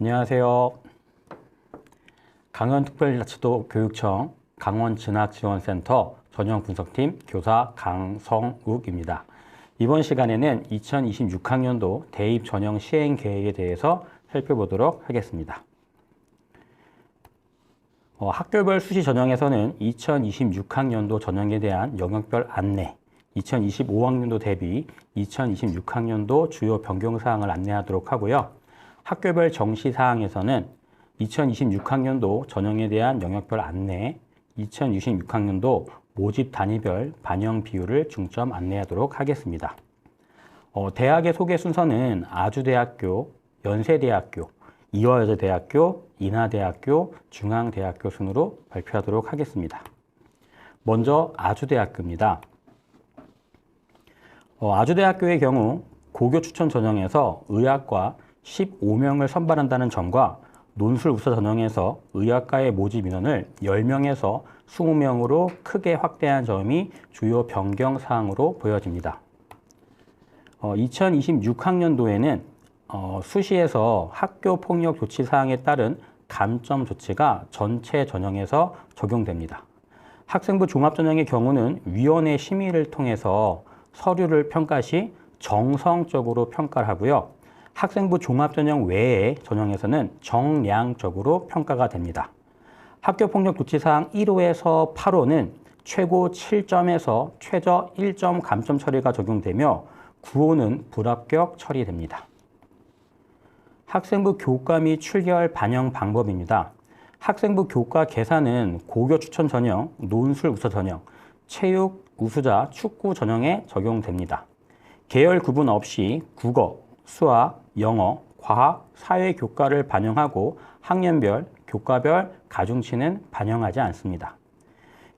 안녕하세요. 강원특별자치도 교육청 강원진학지원센터 전형분석팀 교사 강성욱입니다. 이번 시간에는 2026학년도 대입 전형 시행 계획에 대해서 살펴보도록 하겠습니다. 학교별 수시 전형에서는 2026학년도 전형에 대한 영역별 안내, 2025학년도 대비 2026학년도 주요 변경사항을 안내하도록 하고요. 학교별 정시사항에서는 2026학년도 전형에 대한 영역별 안내, 2026학년도 모집 단위별 반영 비율을 중점 안내하도록 하겠습니다. 대학의 소개 순서는 아주대학교, 연세대학교, 이화여자대학교, 인하대학교, 중앙대학교 순으로 발표하도록 하겠습니다. 먼저 아주대학교입니다. 아주대학교의 경우 고교 추천 전형에서 의학과 15명을 선발한다는 점과 논술 우수 전형에서 의학과의 모집 인원을 10명에서 20명으로 크게 확대한 점이 주요 변경 사항으로 보여집니다. 2026학년도에는 수시에서 학교 폭력 조치 사항에 따른 감점 조치가 전체 전형에서 적용됩니다. 학생부 종합 전형의 경우는 위원회 심의를 통해서 서류를 평가 시 정성적으로 평가를 하고요. 학생부 종합 전형 외의 전형에서는 정량적으로 평가가 됩니다. 학교폭력 조치사항 1호에서 8호는 최고 7점에서 최저 1점 감점 처리가 적용되며 9호는 불합격 처리됩니다. 학생부 교과 및 출결 반영 방법입니다. 학생부 교과 계산은 고교 추천 전형, 논술 우수 전형, 체육 우수자 축구 전형에 적용됩니다. 계열 구분 없이 국어, 수학, 영어, 과학, 사회 교과를 반영하고 학년별, 교과별, 가중치는 반영하지 않습니다.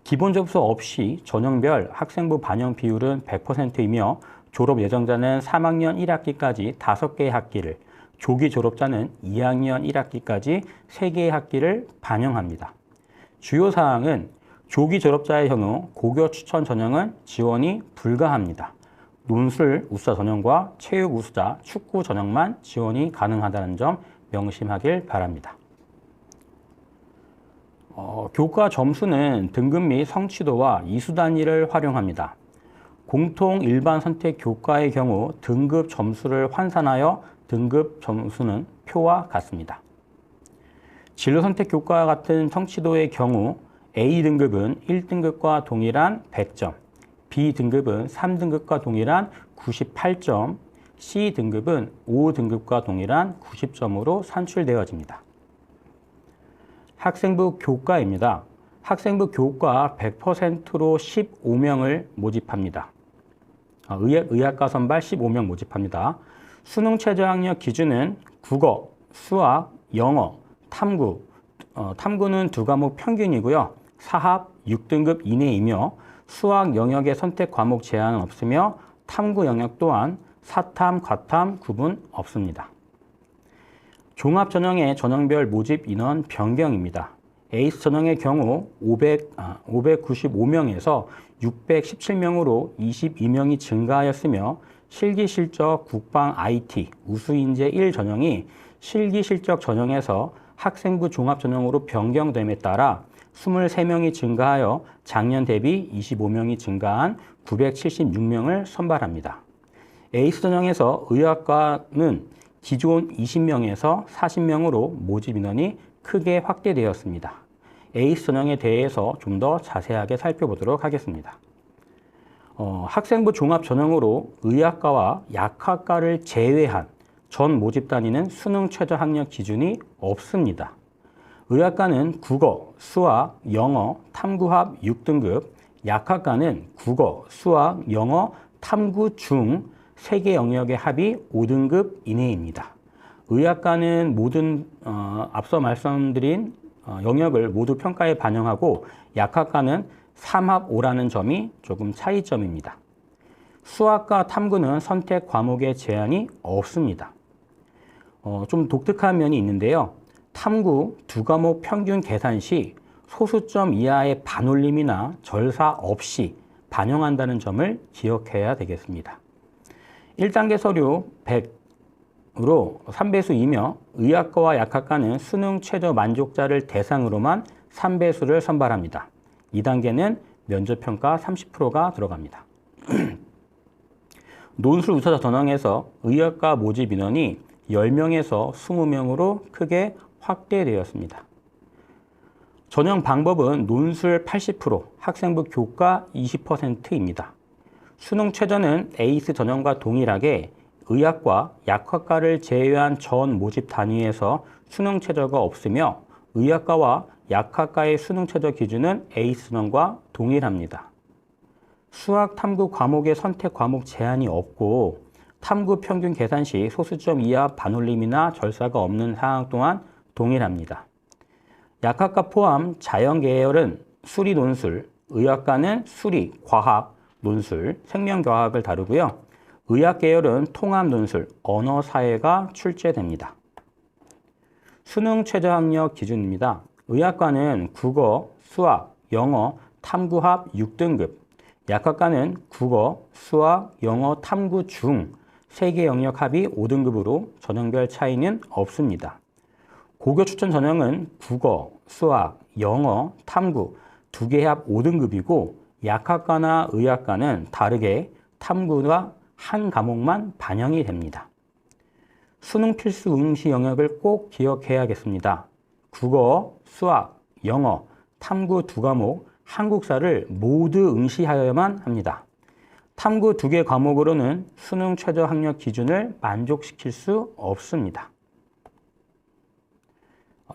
기본 접수 없이 전형별 학생부 반영 비율은 100%이며 졸업 예정자는 3학년 1학기까지 5개의 학기를, 조기 졸업자는 2학년 1학기까지 3개의 학기를 반영합니다. 주요 사항은 조기 졸업자의 경우 고교 추천 전형은 지원이 불가합니다. 논술 우수자 전형과 체육 우수자 축구 전형만 지원이 가능하다는 점 명심하길 바랍니다. 교과 점수는 등급 및 성취도와 이수 단위를 활용합니다. 공통 일반 선택 교과의 경우 등급 점수를 환산하여 등급 점수는 표와 같습니다. 진로 선택 교과와 같은 성취도의 경우 A등급은 1등급과 동일한 100점, B등급은 3등급과 동일한 98점, C등급은 5등급과 동일한 90점으로 산출되어집니다. 학생부 교과입니다. 학생부 교과 100%로 15명을 모집합니다. 의학과 선발 15명 모집합니다. 수능 최저학력 기준은 국어, 수학, 영어, 탐구, 탐구는 2과목 평균이고요. 사합 6등급 이내이며 수학 영역의 선택 과목 제한은 없으며 탐구 영역 또한 사탐, 과탐 구분 없습니다. 종합 전형의 전형별 모집 인원 변경입니다. 에이스 전형의 경우 595명에서 617명으로 22명이 증가하였으며 실기실적 국방 IT 우수인재 1 전형이 실기실적 전형에서 학생부 종합 전형으로 변경됨에 따라 23명이 증가하여 작년 대비 25명이 증가한 976명을 선발합니다. 에이스 전형에서 의학과는 기존 20명에서 40명으로 모집 인원이 크게 확대되었습니다. 에이스 전형에 대해서 좀 더 자세하게 살펴보도록 하겠습니다. 학생부 종합 전형으로 의학과와 약학과를 제외한 전 모집 단위는 수능 최저 학력 기준이 없습니다. 의학과는 국어, 수학, 영어, 탐구합 6등급, 약학과는 국어, 수학, 영어, 탐구 중 3개 영역의 합이 5등급 이내입니다. 의학과는 모든 앞서 말씀드린 영역을 모두 평가에 반영하고 약학과는 3합 5라는 점이 조금 차이점입니다. 수학과 탐구는 선택 과목의 제한이 없습니다. 좀 독특한 면이 있는데요. 탐구 2과목 평균 계산 시 소수점 이하의 반올림이나 절사 없이 반영한다는 점을 기억해야 되겠습니다. 1단계 서류 100, 3배수이며 의학과와 약학과는 수능 최저 만족자를 대상으로만 3배수를 선발합니다. 2단계는 면접평가 30%가 들어갑니다. 논술 우수자 전형에서 의학과 모집 인원이 10명에서 20명으로 크게 확대되었습니다. 전형 방법은 논술 80%, 학생부 교과 20%입니다. 수능 최저는 에이스 전형과 동일하게 의학과 약학과를 제외한 전 모집 단위에서 수능 최저가 없으며 의학과와 약학과의 수능 최저 기준은 에이스 전형과 동일합니다. 수학 탐구 과목의 선택 과목 제한이 없고 탐구 평균 계산 시 소수점 이하 반올림이나 절사가 없는 사항 또한 동일합니다. 약학과 포함 자연 계열은 수리 논술, 의학과는 수리, 과학, 논술, 생명과학을 다루고요. 의학 계열은 통합 논술, 언어 사회가 출제됩니다. 수능 최저 학력 기준입니다. 의학과는 국어, 수학, 영어, 탐구합 6등급, 약학과는 국어, 수학, 영어, 탐구 중 3개 영역 합이 5등급으로 전형별 차이는 없습니다. 고교 추천 전형은 국어, 수학, 영어, 탐구 2개 합 5등급이고 약학과나 의학과는 다르게 탐구가 한 과목만 반영이 됩니다. 수능 필수 응시 영역을 꼭 기억해야겠습니다. 국어, 수학, 영어, 탐구 2과목, 한국사를 모두 응시하여야만 합니다. 탐구 2개 과목으로는 수능 최저 학력 기준을 만족시킬 수 없습니다.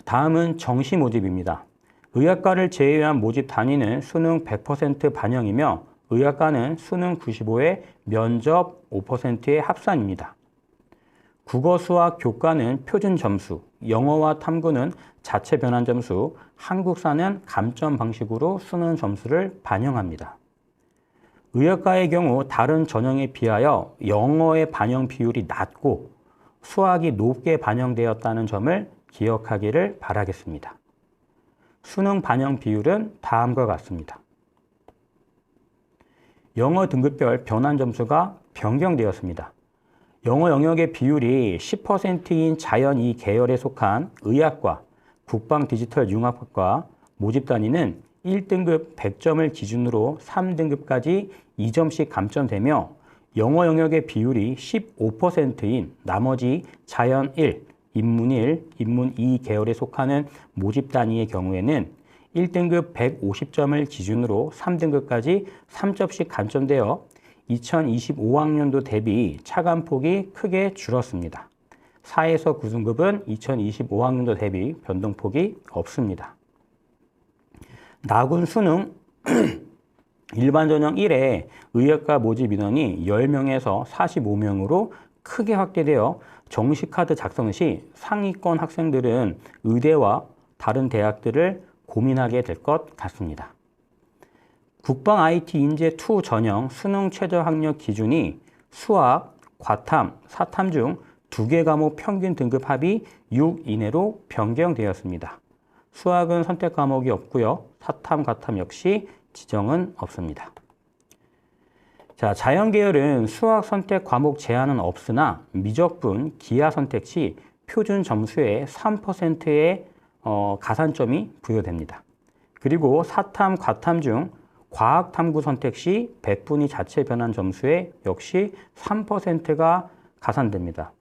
다음은 정시 모집입니다. 의학과를 제외한 모집 단위는 수능 100% 반영이며 의학과는 수능 95에 면접 5%의 합산입니다. 국어, 수학, 교과는 표준 점수, 영어와 탐구는 자체 변환 점수, 한국사는 감점 방식으로 수능 점수를 반영합니다. 의학과의 경우 다른 전형에 비하여 영어의 반영 비율이 낮고 수학이 높게 반영되었다는 점을 기억하기를 바라겠습니다. 수능 반영 비율은 다음과 같습니다. 영어 등급별 변환 점수가 변경되었습니다. 영어 영역의 비율이 10%인 자연 2 계열에 속한 의학과, 국방 디지털 융합학과 모집 단위는 1등급 100점을 기준으로 3등급까지 2점씩 감점되며 영어 영역의 비율이 15%인 나머지 자연 1, 인문 1, 인문 2 계열에 속하는 모집 단위의 경우에는 1등급 150점을 기준으로 3등급까지 3점씩 감점되어 2025학년도 대비 차감폭이 크게 줄었습니다. 4에서 9등급은 2025학년도 대비 변동폭이 없습니다. 나군 수능 일반 전형 1에 의학과 모집 인원이 10명에서 45명으로 크게 확대되어 정시카드 작성 시 상위권 학생들은 의대와 다른 대학들을 고민하게 될 것 같습니다. 국방 IT 인재 2 전형 수능 최저 학력 기준이 수학, 과탐, 사탐 중 2개 과목 평균 등급 합이 6 이내로 변경되었습니다. 수학은 선택 과목이 없고요. 사탐, 과탐 역시 지정은 없습니다. 자, 자연 계열은 수학 선택 과목 제한은 없으나 미적분, 기하 선택 시 표준 점수의 3%의 가산점이 부여됩니다. 그리고 사탐, 과탐 중 과학 탐구 선택 시 백분위 자체 변환 점수에 역시 3%가 가산됩니다.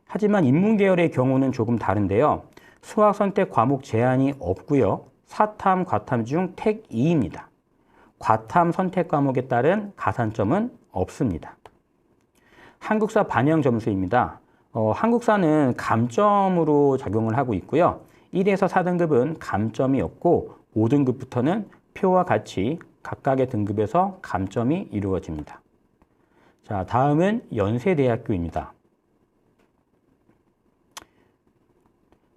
하지만 인문 계열의 경우는 조금 다른데요. 수학 선택 과목 제한이 없고요. 사탐, 과탐 중 택 2입니다. 과탐 선택 과목에 따른 가산점은 없습니다. 한국사 반영 점수입니다. 한국사는 감점으로 작용을 하고 있고요. 1에서 4등급은 감점이 없고 5등급부터는 표와 같이 각각의 등급에서 감점이 이루어집니다. 자, 다음은 연세대학교입니다.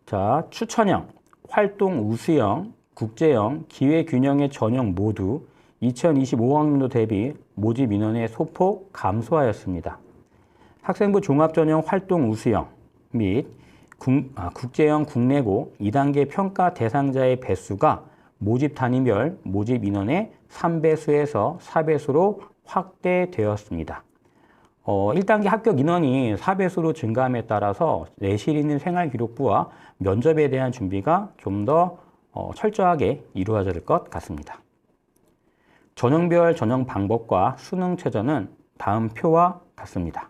자, 추천형, 활동 우수형, 국제형, 기회균형의 전형 모두 2025학년도 대비 모집 인원의 소폭 감소하였습니다. 학생부 종합전형 활동 우수형 및 국제형 국내고 2단계 평가 대상자의 배수가 모집 단위별 모집 인원의 3배수에서 4배수로 확대되었습니다. 1단계 합격 인원이 4배수로 증가함에 따라서 내실 있는 생활기록부와 면접에 대한 준비가 좀 더 철저하게 이루어질 것 같습니다. 전형별 전형 방법과 수능 최저는 다음 표와 같습니다.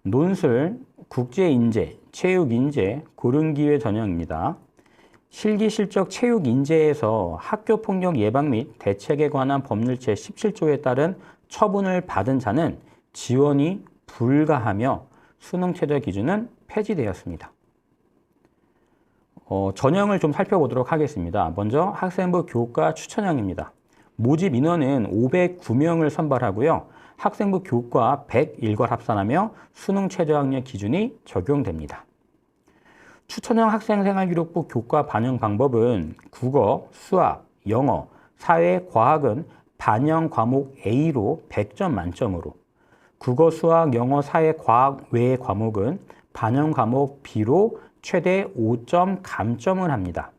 논술, 국제인재, 체육인재, 고른기회 전형입니다. 실기실적 체육인재에서 학교폭력 예방 및 대책에 관한 법률 제17조에 따른 처분을 받은 자는 지원이 불가하며 수능 최저 기준은 폐지되었습니다. 전형을 좀 살펴보도록 하겠습니다. 먼저 학생부 교과 추천형입니다. 모집 인원은 509명을 선발하고요. 학생부 교과 101걸 합산하며 수능 최저 학력 기준이 적용됩니다. 추천형 학생생활기록부 교과 반영 방법은 국어, 수학, 영어, 사회, 과학은 반영 과목 A로 100점 만점으로, 국어, 수학, 영어, 사회, 과학 외의 과목은 반영 과목 B로 최대 5점 감점을 합니다.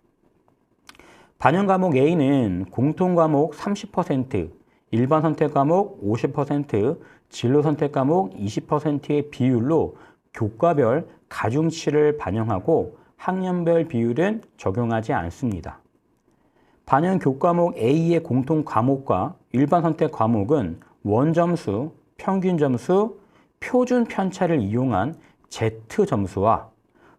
반영 과목 A는 공통 과목 30%, 일반 선택 과목 50%, 진로 선택 과목 20%의 비율로 교과별 가중치를 반영하고 학년별 비율은 적용하지 않습니다. 반영 교과목 A의 공통 과목과 일반 선택 과목은 원점수, 평균 점수, 표준 편차를 이용한 Z점수와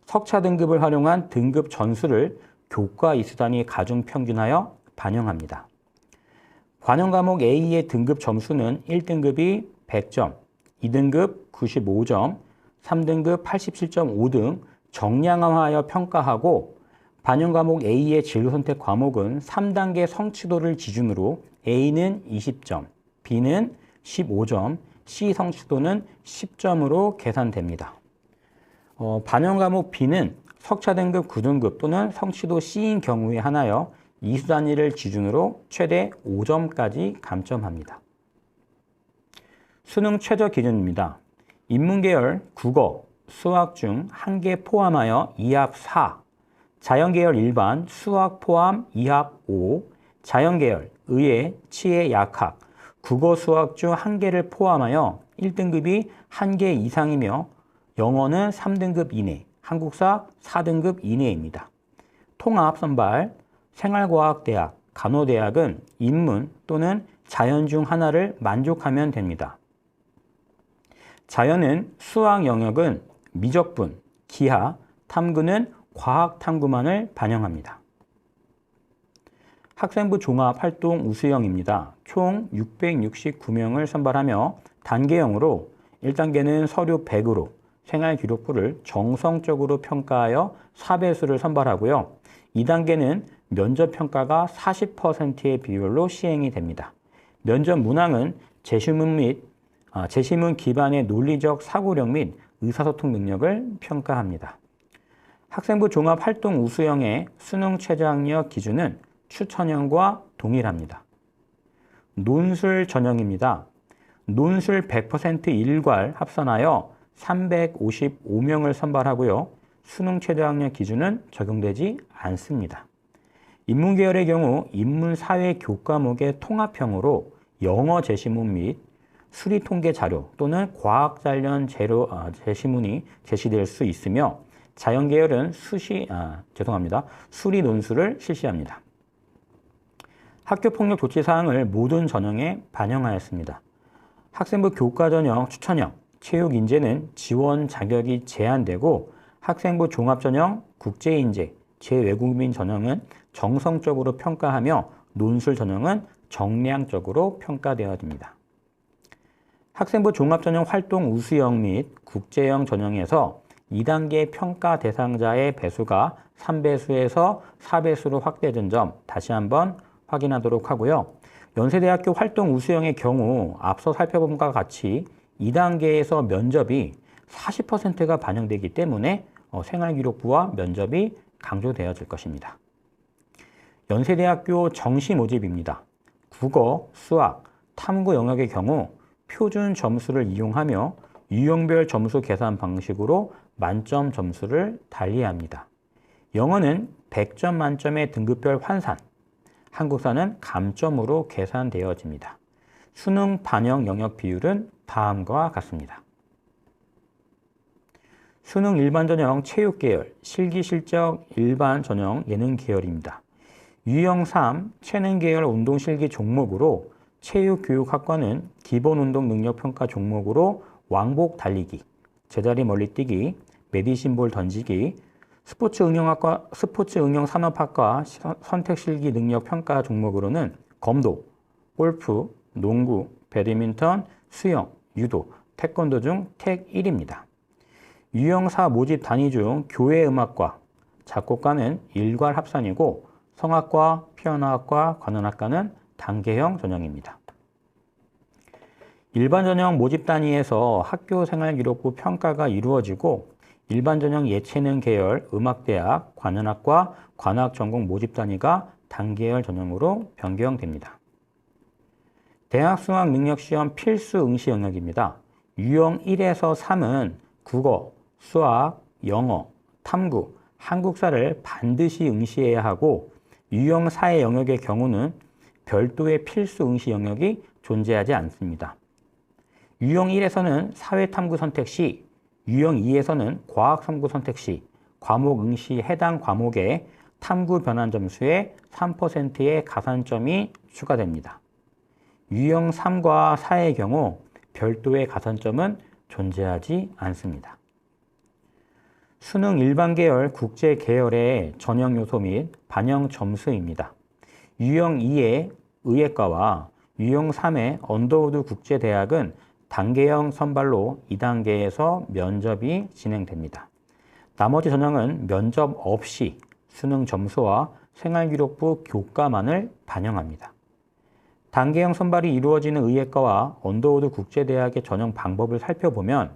석차 등급을 활용한 등급 전수를 교과 이수단위 가중 평균하여 반영합니다. 반영 과목 A의 등급 점수는 1등급이 100점, 2등급 95점, 3등급 87.5 등 정량화하여 평가하고 반영 과목 A의 진로 선택 과목은 3단계 성취도를 기준으로 A는 20점, B는 15점, C 성취도는 10점으로 계산됩니다. 반영 과목 B는 석차 등급 9등급 또는 성취도 C인 경우에 하나여 이수 단위를 기준으로 최대 5점까지 감점합니다. 수능 최저 기준입니다. 인문계열 국어, 수학 중 한 개 포함하여 2합 4, 자연계열 일반, 수학 포함 2합 5, 자연계열 의예, 치예, 약학, 국어, 수학 중 한 개를 포함하여 1등급이 한 개 이상이며 영어는 3등급 이내, 한국사 4등급 이내입니다. 통합 선발, 생활과학대학, 간호대학은 인문 또는 자연 중 하나를 만족하면 됩니다. 자연은 수학 영역은 미적분, 기하, 탐구는 과학 탐구만을 반영합니다. 학생부 종합활동 우수형입니다. 총 669명을 선발하며 단계형으로 1단계는 서류 100으로 생활기록부를 정성적으로 평가하여 4배수를 선발하고요. 2단계는 면접평가가 40%의 비율로 시행이 됩니다. 면접 문항은 제시문 기반의 논리적 사고력 및 의사소통 능력을 평가합니다. 학생부 종합활동 우수형의 수능 최저학력 기준은 추천형과 동일합니다. 논술 전형입니다. 논술 100% 일괄 합산하여 355명을 선발하고요. 수능 최저학력 기준은 적용되지 않습니다. 인문계열의 경우 인문사회 교과목의 통합형으로 영어 제시문 및 수리통계 자료 또는 과학 관련 제시문이 제시될 수 있으며 자연계열은 수리 논술을 실시합니다. 학교폭력 조치 사항을 모든 전형에 반영하였습니다. 학생부 교과 전형 추천형, 체육인재는 지원 자격이 제한되고 학생부 종합전형, 국제인재, 재외국민 전형은 정성적으로 평가하며 논술 전형은 정량적으로 평가되어집니다. 학생부 종합전형 활동 우수형 및 국제형 전형에서 2단계 평가 대상자의 배수가 3배수에서 4배수로 확대된 점 다시 한번 확인하도록 하고요. 연세대학교 활동 우수형의 경우 앞서 살펴본 것과 같이 2단계에서 면접이 40%가 반영되기 때문에 생활기록부와 면접이 강조되어질 것입니다. 연세대학교 정시 모집입니다. 국어, 수학, 탐구 영역의 경우 표준 점수를 이용하며 유형별 점수 계산 방식으로 만점 점수를 달리합니다. 영어는 100점 만점의 등급별 환산, 한국사는 감점으로 계산되어집니다. 수능 반영 영역 비율은 다음과 같습니다. 수능 일반 전형 체육 계열, 실기 실적 일반 전형 예능 계열입니다. 유형 3 체능 계열 운동 실기 종목으로 체육교육학과는 기본 운동 능력 평가 종목으로 왕복 달리기, 제자리 멀리뛰기, 메디신볼 던지기, 스포츠 응용 산업학과 선택 실기 능력 평가 종목으로는 검도, 골프, 농구, 배드민턴, 수영, 유도, 태권도 중 택 1입니다. 유형 4 모집 단위 중 교회음악과 작곡가는 일괄 합산이고 성악과, 피아노학과, 관현악과는 단계형 전형입니다. 일반 전형 모집 단위에서 학교 생활기록부 평가가 이루어지고 일반 전형 예체능 계열 음악대학, 관현악과, 관악 전공 모집 단위가 단계열 전형으로 변경됩니다. 대학 수학 능력 시험 필수 응시 영역입니다. 유형 1에서 3은 국어, 수학, 영어, 탐구, 한국사를 반드시 응시해야 하고 유형 4의 영역의 경우는 별도의 필수 응시 영역이 존재하지 않습니다. 유형 1에서는 사회탐구 선택 시, 유형 2에서는 과학탐구 선택 시 과목 응시 해당 과목에 탐구 변환 점수의 3%의 가산점이 추가됩니다. 유형 3과 4의 경우 별도의 가산점은 존재하지 않습니다. 수능 일반 계열, 국제 계열의 전형 요소 및 반영 점수입니다. 유형 2의 의예과와 유형 3의 언더우드 국제대학은 단계형 선발로 2단계에서 면접이 진행됩니다. 나머지 전형은 면접 없이 수능 점수와 생활기록부 교과만을 반영합니다. 단계형 선발이 이루어지는 의예과와 언더우드 국제대학의 전형 방법을 살펴보면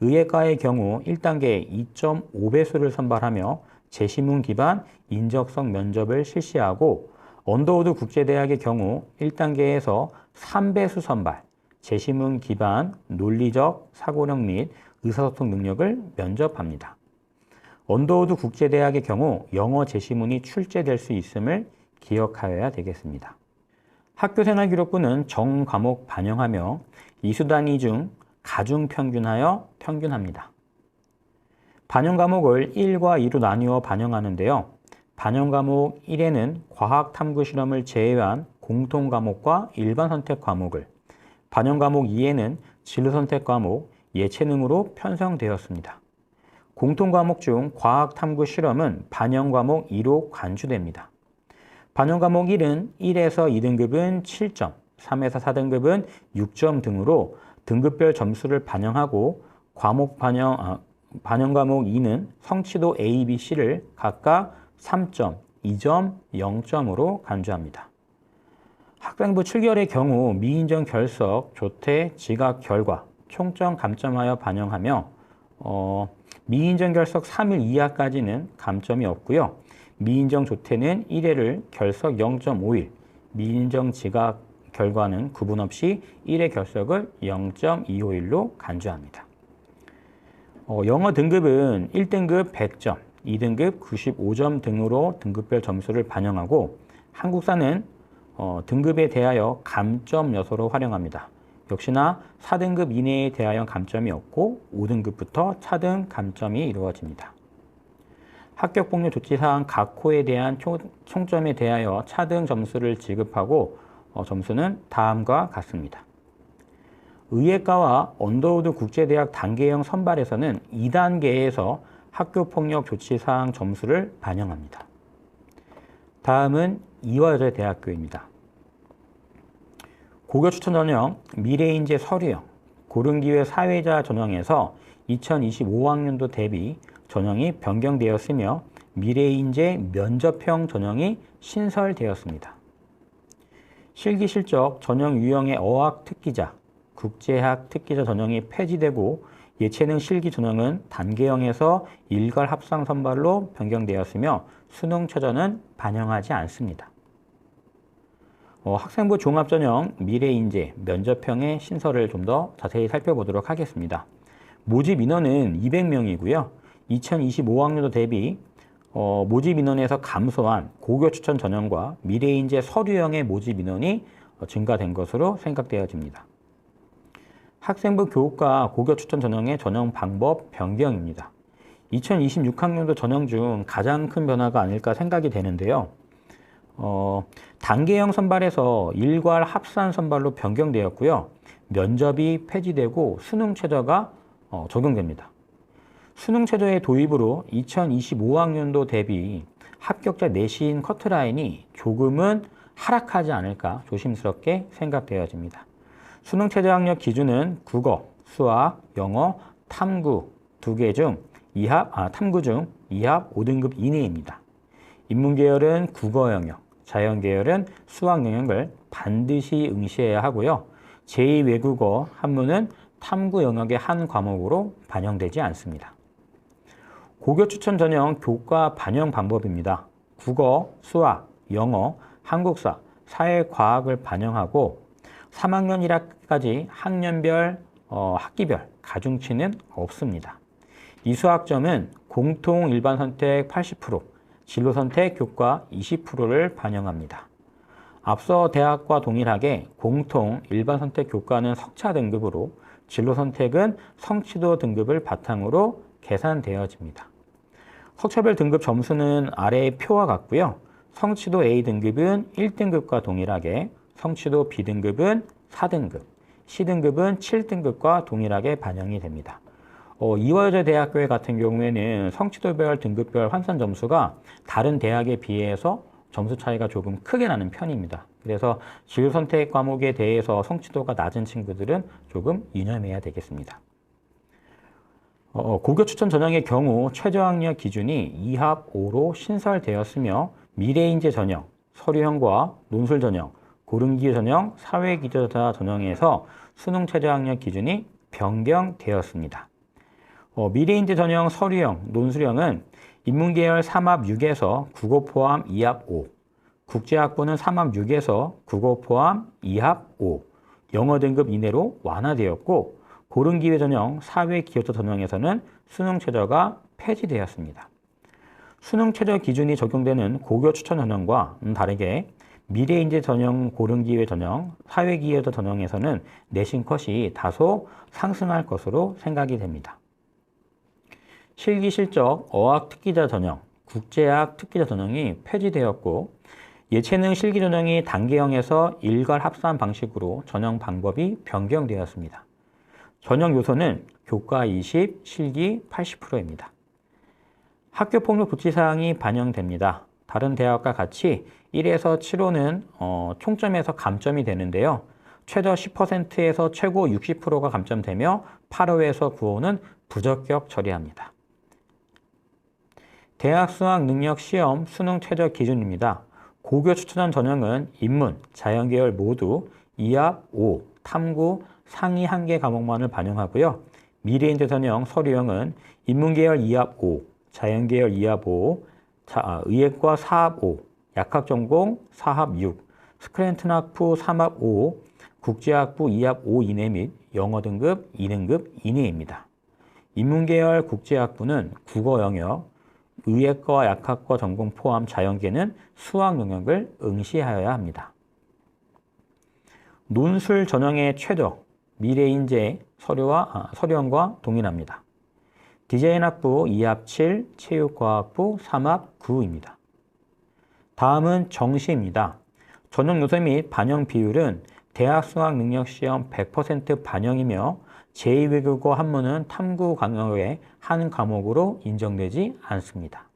의예과의 경우 1단계에 2.5배수를 선발하며 제시문 기반 인적성 면접을 실시하고 언더우드 국제대학의 경우 1단계에서 3배수 선발, 제시문 기반 논리적 사고력 및 의사소통 능력을 면접합니다. 언더우드 국제대학의 경우 영어 제시문이 출제될 수 있음을 기억하여야 되겠습니다. 학교생활기록부는 정 과목 반영하며 이수 단위 중 가중 평균하여 평균합니다. 반영 과목을 1과 2로 나누어 반영하는데요. 반영 과목 1에는 과학 탐구 실험을 제외한 공통 과목과 일반 선택 과목을, 반영 과목 2에는 진로 선택 과목, 예체능으로 편성되었습니다. 공통 과목 중 과학 탐구 실험은 반영 과목 2로 간주됩니다. 반영 과목 1은 1에서 2등급은 7점, 3에서 4등급은 6점 등으로 등급별 점수를 반영하고 반영 과목 2는 성취도 A, B, C를 각각 3점, 2점, 0점으로 간주합니다. 학생부 7개월의 경우 미인정 결석, 조퇴, 지각 결과, 총점 감점하여 반영하며 미인정 결석 3일 이하까지는 감점이 없고요. 미인정 조퇴는 1회를 결석 0.5일, 미인정 지각 결과는 구분 없이 1회 결석을 0.251로 간주합니다. 영어 등급은 1등급 100점, 2등급 95점 등으로 등급별 점수를 반영하고 한국사는 등급에 대하여 감점 요소로 활용합니다. 역시나 4등급 이내에 대하여 감점이 없고 5등급부터 차등 감점이 이루어집니다. 합격복료 조치사항 각 호에 대한 총점에 대하여 차등 점수를 지급하고 점수는 다음과 같습니다. 의예과와 언더우드 국제대학 단계형 선발에서는 2단계에서 학교폭력 조치사항 점수를 반영합니다. 다음은 이화여자대학교입니다. 고교 추천 전형 미래인재 서류형 고른기회 사회자 전형에서 2025학년도 대비 전형이 변경되었으며 미래인재 면접형 전형이 신설되었습니다. 실기실적 전형 유형의 어학 특기자, 국제학 특기자 전형이 폐지되고 예체능 실기 전형은 단계형에서 일괄 합상 선발로 변경되었으며 수능 최저는 반영하지 않습니다. 학생부 종합전형 미래인재 면접형의 신설을 좀 더 자세히 살펴보도록 하겠습니다. 모집 인원은 200명이고요. 2025학년도 대비 모집 인원에서 감소한 고교 추천 전형과 미래인재 서류형의 모집 인원이 증가된 것으로 생각되어집니다. 학생부 교과 고교 추천 전형의 전형 방법 변경입니다. 2026학년도 전형 중 가장 큰 변화가 아닐까 생각이 되는데요. 단계형 선발에서 일괄 합산 선발로 변경되었고요. 면접이 폐지되고 수능 최저가 적용됩니다. 수능 최저의 도입으로 2025학년도 대비 합격자 내신 커트라인이 조금은 하락하지 않을까 조심스럽게 생각되어집니다. 수능 최저 학력 기준은 국어, 수학, 영어, 탐구 두 개 중 탐구 중 이합 5등급 이내입니다. 인문계열은 국어 영역, 자연계열은 수학 영역을 반드시 응시해야 하고요. 제2외국어 한문은 탐구 영역의 한 과목으로 반영되지 않습니다. 고교 추천 전형 교과 반영 방법입니다. 국어, 수학, 영어, 한국사, 사회과학을 반영하고 3학년 1학기까지 학년별, 학기별 가중치는 없습니다. 이수학점은 공통 일반 선택 80%, 진로 선택 교과 20%를 반영합니다. 앞서 대학과 동일하게 공통 일반 선택 교과는 석차 등급으로 진로 선택은 성취도 등급을 바탕으로 계산되어집니다. 석차별 등급 점수는 아래의 표와 같고요. 성취도 A등급은 1등급과 동일하게, 성취도 B등급은 4등급, C등급은 7등급과 동일하게 반영이 됩니다. 이화여자 대학교 같은 경우에는 성취도별, 등급별 환산 점수가 다른 대학에 비해서 점수 차이가 조금 크게 나는 편입니다. 그래서 진로 선택 과목에 대해서 성취도가 낮은 친구들은 조금 유념해야 되겠습니다. 고교 추천 전형의 경우 최저 학력 기준이 2합 5로 신설되었으며 미래인재 전형, 서류형과 논술 전형, 고른기회 전형, 사회기초자 전형에서 수능 최저 학력 기준이 변경되었습니다. 미래인재 전형, 서류형, 논술형은 인문계열 3합 6에서 국어 포함 2합 5, 국제학부는 3합 6에서 국어 포함 2합 5, 영어 등급 이내로 완화되었고 고른기회 전형, 사회기초자 전형에서는 수능 최저가 폐지되었습니다. 수능 최저 기준이 적용되는 고교 추천 전형과 다르게 미래인재 전형, 고른기회 전형, 사회기초자 전형에서는 내신 컷이 다소 상승할 것으로 생각이 됩니다. 실기 실적 어학 특기자 전형, 국제학 특기자 전형이 폐지되었고 예체능 실기 전형이 단계형에서 일괄 합산 방식으로 전형 방법이 변경되었습니다. 전형 요소는 교과 20, 실기 80%입니다. 학교폭력 조치사항이 반영됩니다. 다른 대학과 같이 1에서 7호는 총점에서 감점이 되는데요. 최저 10%에서 최고 60%가 감점되며 8호에서 9호는 부적격 처리합니다. 대학 수학 능력 시험 수능 최저 기준입니다. 고교 추천 전형은 인문, 자연계열 모두 2합 5, 탐구 상위 1개 과목만을 반영하고요. 미래인재 전형 서류형은 인문계열 2합 5, 자연계열 2합 5, 의예과 4합 5, 약학전공 4합 6, 스크랜턴학부 3합 5, 국제학부 2합 5 이내 및 영어 등급 2등급 이내입니다. 인문계열 국제학부는 국어 영역, 의예과 약학과 전공 포함 자연계는 수학 영역을 응시하여야 합니다. 논술 전형의 최저, 미래인재 서류형과 동일합니다. 디자인학부 2합 7, 체육과학부 3합 9입니다. 다음은 정시입니다. 전형 요소 및 반영 비율은 대학 수학 능력 시험 100% 반영이며 제2외국어 한문은 탐구 강역의 한 과목으로 인정되지 않습니다.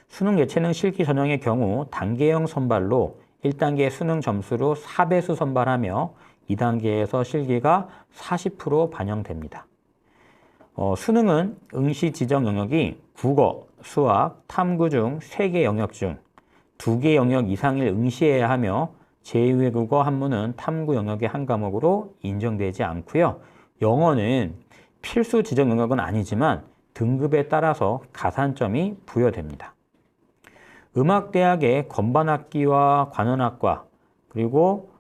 수능 예체능 실기 전형의 경우 단계형 선발로 1단계 수능 점수로 4배수 선발하며 2단계에서 실기가 40% 반영됩니다. 수능은 응시 지정 영역이 국어, 수학, 탐구 중 3개 영역 중 2개 영역 이상을 응시해야 하며 제2외국어 한문은 탐구 영역의 한 과목으로 인정되지 않고요. 영어는 필수 지정 영역은 아니지만 등급에 따라서 가산점이 부여됩니다. 음악대학의 건반악기와 관현악과 그리고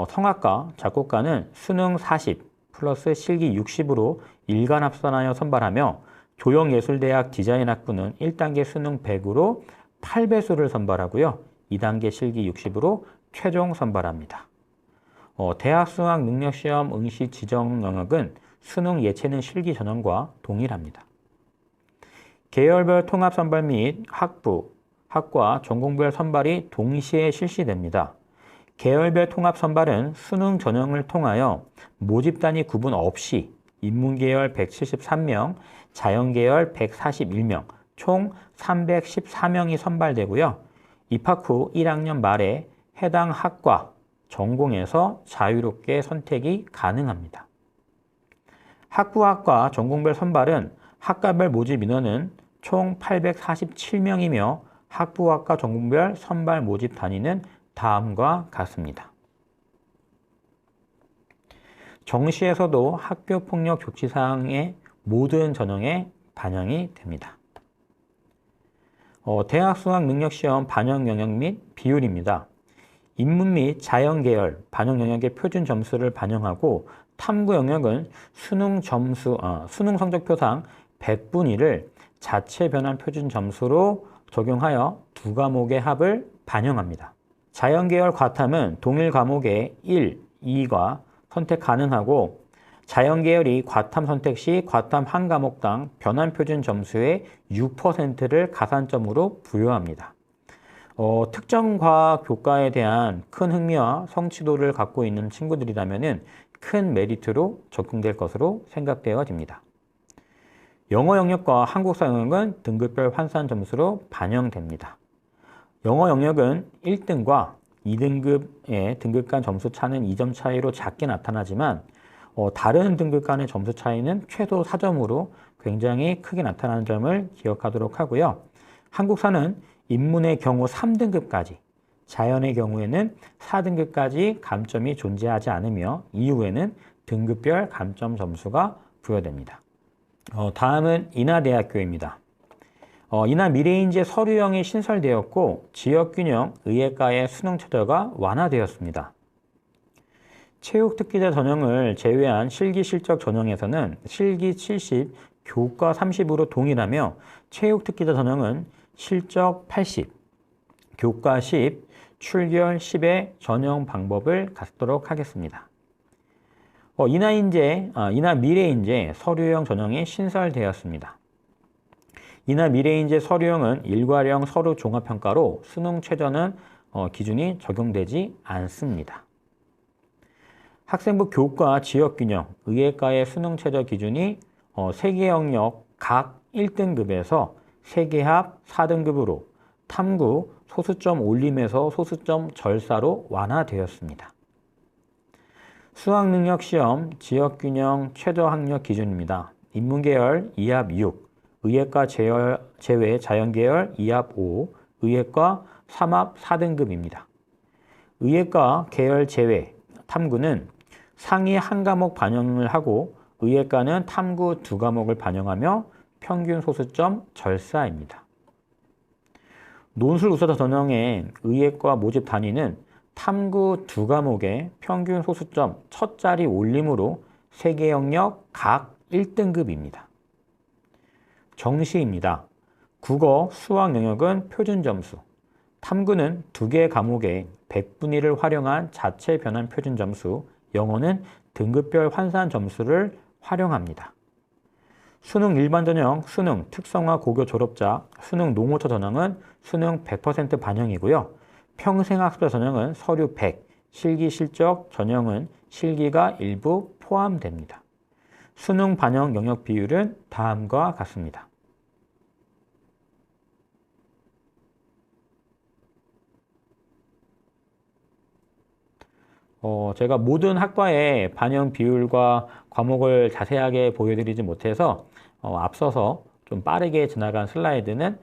성악과, 작곡가는 수능 40 플러스 실기 60으로 일간 합산하여 선발하며 조영예술대학 디자인학부는 1단계 수능 100으로 8배수를 선발하고요. 2단계 실기 60으로 최종 선발합니다. 대학 수학 능력 시험 응시 지정 영역은 수능 예체능 실기 전형과 동일합니다. 계열별 통합 선발 및 학과, 전공별 선발이 동시에 실시됩니다. 계열별 통합 선발은 수능 전형을 통하여 모집 단위 구분 없이 인문계열 173명, 자연계열 141명, 총 314명이 선발되고요. 입학 후 1학년 말에 해당 학과, 전공에서 자유롭게 선택이 가능합니다. 학부학과 전공별 선발은 학과별 모집 인원은 총 847명이며 학부학과 전공별 선발 모집 단위는 다음과 같습니다. 정시에서도 학교폭력 조치사항의 모든 전형에 반영이 됩니다. 대학 수학 능력 시험 반영 영역 및 비율입니다. 인문 및 자연 계열 반영 영역의 표준 점수를 반영하고 탐구 영역은 수능 성적표상 100분위를 자체 변환 표준 점수로 적용하여 두 과목의 합을 반영합니다. 자연 계열 과탐은 동일 과목의 1, 2가 선택 가능하고 자연 계열이 과탐 선택 시 과탐 한 과목당 변환 표준 점수의 6%를 가산점으로 부여합니다. 특정 과학 교과에 대한 큰 흥미와 성취도를 갖고 있는 친구들이라면 큰 메리트로 적용될 것으로 생각되어집니다. 영어 영역과 한국사 영역은 등급별 환산 점수로 반영됩니다. 영어 영역은 1등과 2등급의 등급 간 점수 차는 2점 차이로 작게 나타나지만 다른 등급 간의 점수 차이는 최소 4점으로 굉장히 크게 나타나는 점을 기억하도록 하고요. 한국사는 인문의 경우 3등급까지, 자연의 경우에는 4등급까지 감점이 존재하지 않으며 이후에는 등급별 감점 점수가 부여됩니다. 다음은 인하대학교입니다. 인하 미래인재 서류형이 신설되었고 지역균형 의예과의 수능 최저가 완화되었습니다. 체육특기자 전형을 제외한 실기실적 전형에서는 실기 70, 교과 30으로 동일하며 체육특기자 전형은 실적 80, 교과 10, 출결 10의 전형 방법을 갖도록 하겠습니다. 인하 미래인재 서류형 전형이 신설되었습니다. 인하 미래인재 서류형은 일괄형 서류 종합평가로 수능 최저는 기준이 적용되지 않습니다. 학생부 교과 지역균형 의예과의 수능 최저 기준이 3개 영역 각 1등급에서 3개 합 4등급으로 탐구 소수점 올림에서 소수점 절사로 완화되었습니다. 수학능력시험 지역균형 최저학력 기준입니다. 인문계열 2합 6, 의예과 제외 자연계열 2합 5, 의예과 3합 4등급입니다. 의예과 계열 제외 탐구는 상위 한 과목 반영을 하고 의예과는 탐구 두 과목을 반영하며 평균 소수점 절사입니다. 논술 우수자 전형의 의예과 모집 단위는 탐구 두 과목의 평균 소수점 첫 자리 올림으로 3개 영역 각 1등급입니다. 정시입니다. 국어, 수학 영역은 표준 점수, 탐구는 2개 과목의 100분위를 활용한 자체 변환 표준 점수, 영어는 등급별 환산 점수를 활용합니다. 수능 일반 전형, 수능 특성화 고교 졸업자, 수능 농어초 전형은 수능 100% 반영이고요. 평생학습자 전형은 서류 100, 실기 실적 전형은 실기가 일부 포함됩니다. 수능 반영 영역 비율은 다음과 같습니다. 제가 모든 학과의 반영 비율과 과목을 자세하게 보여드리지 못해서 앞서서 좀 빠르게 지나간 슬라이드는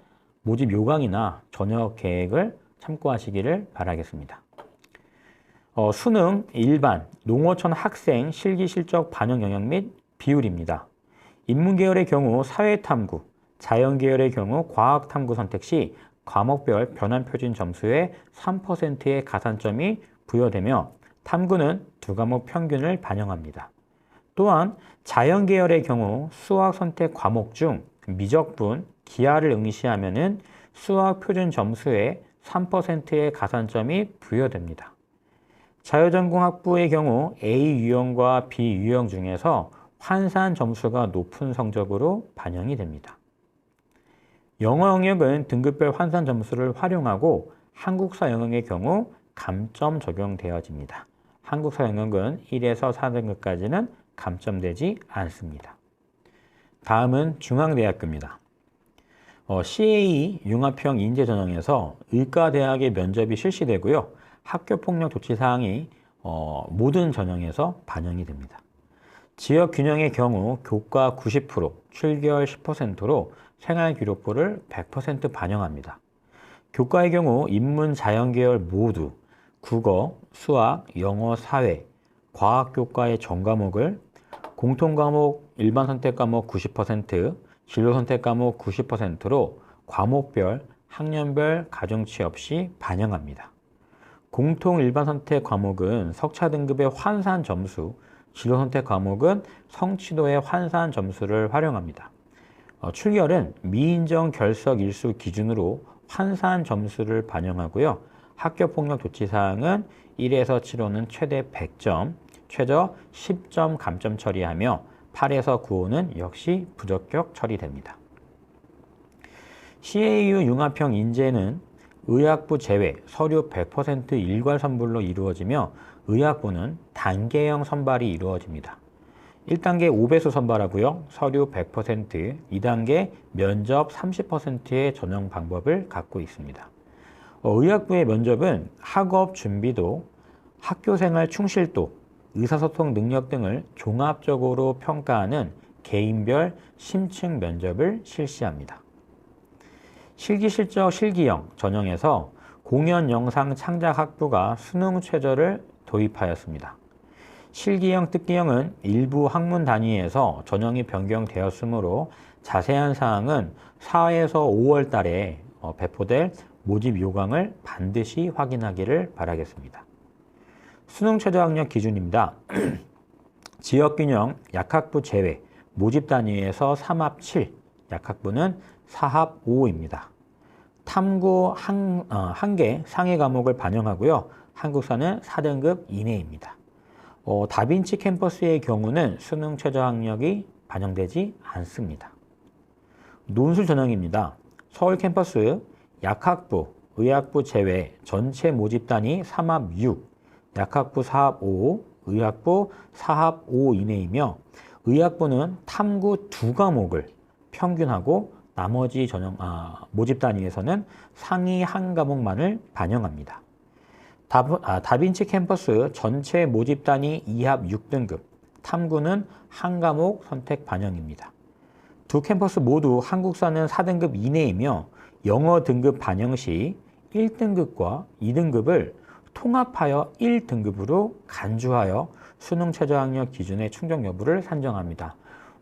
모집 요강이나 전역 계획을 참고하시기를 바라겠습니다. 수능 일반 농어촌 학생 실기 실적 반영 영역 및 비율입니다. 인문계열의 경우 사회탐구, 자연계열의 경우 과학탐구 선택 시 과목별 변환 표준 점수의 3%의 가산점이 부여되며 탐구는 두 과목 평균을 반영합니다. 또한 자연계열의 경우 수학 선택 과목 중 미적분, 기하를 응시하면은 수학 표준 점수의 3%의 가산점이 부여됩니다. 자유전공학부의 경우 A 유형과 B 유형 중에서 환산 점수가 높은 성적으로 반영이 됩니다. 영어 영역은 등급별 환산 점수를 활용하고 한국사 영역의 경우 감점 적용되어집니다. 한국사 영역은 1에서 4등급까지는 감점되지 않습니다. 다음은 중앙대학교입니다. CA 융합형 인재 전형에서 의과대학의 면접이 실시되고요. 학교폭력 조치 사항이 모든 전형에서 반영이 됩니다. 지역 균형의 경우 교과 90%, 7개월 10%로 생활기록부를 100% 반영합니다. 교과의 경우 인문, 자연계열 모두 국어, 수학, 영어, 사회, 과학교과의 전과목을 공통과목, 일반선택과목 90%, 진로선택과목 90%로 과목별, 학년별 가중치 없이 반영합니다. 공통 일반선택 과목은 석차 등급의 환산 점수, 진로선택 과목은 성취도의 환산 점수를 활용합니다. 출결은 미인정 결석 일수 기준으로 환산 점수를 반영하고요. 학교폭력 조치 사항은 1에서 7호는 최대 100점, 최저 10점 감점 처리하며 8에서 9호는 역시 부적격 처리됩니다. CAU 융합형 인재는 의학부 제외 서류 100% 일괄 선불로 이루어지며 의학부는 단계형 선발이 이루어집니다. 1단계 5배수 선발하고요. 서류 100%, 2단계 면접 30%의 전형 방법을 갖고 있습니다. 의학부의 면접은 학업 준비도, 학교생활 충실도, 의사소통 능력 등을 종합적으로 평가하는 개인별 심층 면접을 실시합니다. 실기실적 실기형 전형에서 공연 영상 창작 학부가 수능 최저를 도입하였습니다. 실기형 특기형은 일부 학문 단위에서 전형이 변경되었으므로 자세한 사항은 4에서 5월 달에 배포될 모집 요강을 반드시 확인하기를 바라겠습니다. 수능 최저 학력 기준입니다. 지역균형 약학부 제외 모집 단위에서 3합 7, 약학부는 4합 5입니다. 탐구 1개 상위 과목을 반영하고요. 한국사는 4등급 이내입니다. 다빈치 캠퍼스의 경우는 수능 최저 학력이 반영되지 않습니다. 논술 전형입니다. 서울 캠퍼스 약학부, 의학부 제외 전체 모집 단위 3합 6, 약학부 4합 5, 의학부 4합 5 이내이며 의학부는 탐구 2과목을 평균하고 나머지 전형 모집 단위에서는 상위 1과목만을 반영합니다. 다빈치 캠퍼스 전체 모집 단위 2합 6등급, 탐구는 1과목 선택 반영입니다. 두 캠퍼스 모두 한국사는 4등급 이내이며 영어 등급 반영 시 1등급과 2등급을 통합하여 1등급으로 간주하여 수능 최저 학력 기준의 충족 여부를 산정합니다.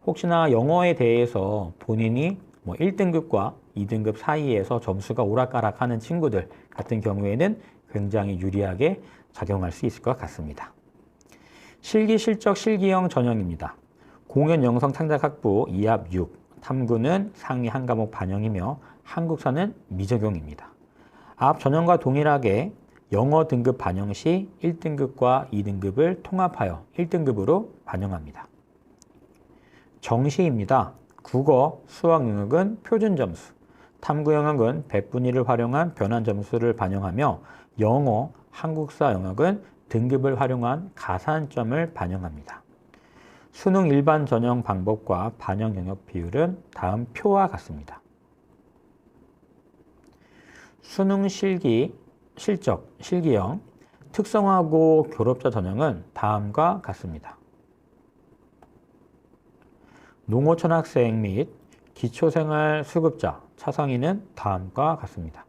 혹시나 영어에 대해서 본인이 1등급과 2등급 사이에서 점수가 오락가락하는 친구들 같은 경우에는 굉장히 유리하게 작용할 수 있을 것 같습니다. 실기 실적 실기형 전형입니다. 공연 영상 창작 학부 2합 6, 탐구는 상위 1과목 반영이며 한국사는 미적용입니다. 앞 전형과 동일하게 영어 등급 반영 시 1등급과 2등급을 통합하여 1등급으로 반영합니다. 정시입니다. 국어, 수학 영역은 표준 점수, 탐구 영역은 백분위를 활용한 변환 점수를 반영하며 영어, 한국사 영역은 등급을 활용한 가산점을 반영합니다. 수능 일반 전형 방법과 반영 영역 비율은 다음 표와 같습니다. 수능 실기, 실적, 실기형, 특성화고 졸업자 전형은 다음과 같습니다. 농어촌 학생 및 기초생활 수급자, 차상위는 다음과 같습니다.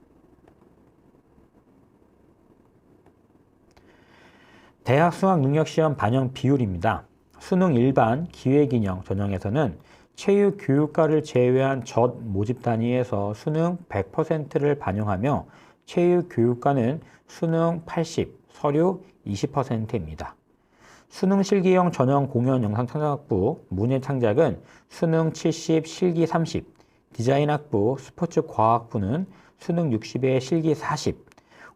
대학 수학능력시험 반영 비율입니다. 수능 일반 기획인형 전형에서는 체육교육과를 제외한 전 모집 단위에서 수능 100%를 반영하며 체육교육과는 수능 80, 서류 20%입니다. 수능 실기형 전형 공연 영상 창작학부 문예 창작은 수능 70, 실기 30, 디자인학부 스포츠 과학부는 수능 60에 실기 40,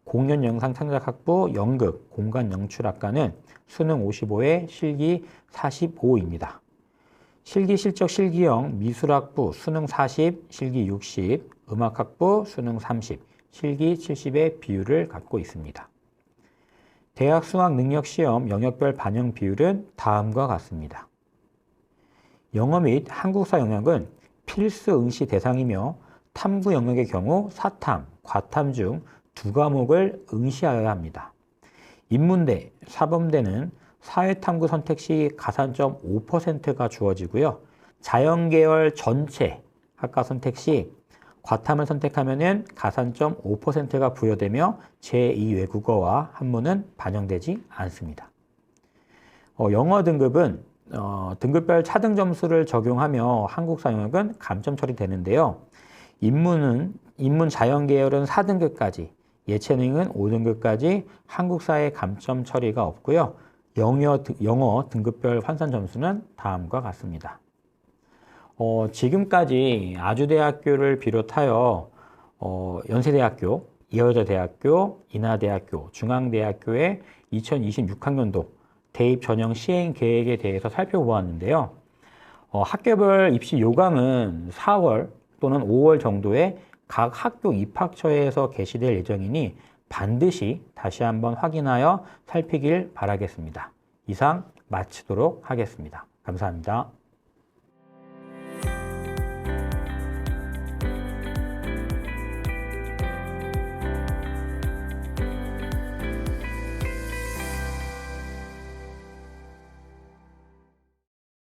공연 영상 창작학부 연극 공간 연출학과는 수능 55에 실기 45입니다. 실기 실적 실기형 미술학부 수능 40, 실기 60, 음악학부 수능 30, 실기 70의 비율을 갖고 있습니다. 대학 수학 능력 시험 영역별 반영 비율은 다음과 같습니다. 영어 및 한국사 영역은 필수 응시 대상이며 탐구 영역의 경우 사탐, 과탐 중 두 과목을 응시하여야 합니다. 인문대, 사범대는 사회탐구 선택 시 가산점 5%가 주어지고요. 자연계열 전체 학과 선택 시 과탐을 선택하면 가산점 5%가 부여되며 제2 외국어와 한문은 반영되지 않습니다. 영어 등급은 등급별 차등 점수를 적용하며 한국사 영역은 감점 처리되는데요. 인문 자연계열은 4등급까지, 예체능은 5등급까지 한국사의 감점 처리가 없고요. 영어 등급별 환산 점수는 다음과 같습니다. 지금까지 아주대학교를 비롯하여 연세대학교, 이화여자대학교, 인하대학교, 중앙대학교의 2026학년도 대입 전형 시행 계획에 대해서 살펴보았는데요. 학교별 입시 요강은 4월 또는 5월 정도에 각 학교 입학처에서 게시될 예정이니 반드시 다시 한번 확인하여 살피길 바라겠습니다. 이상 마치도록 하겠습니다. 감사합니다.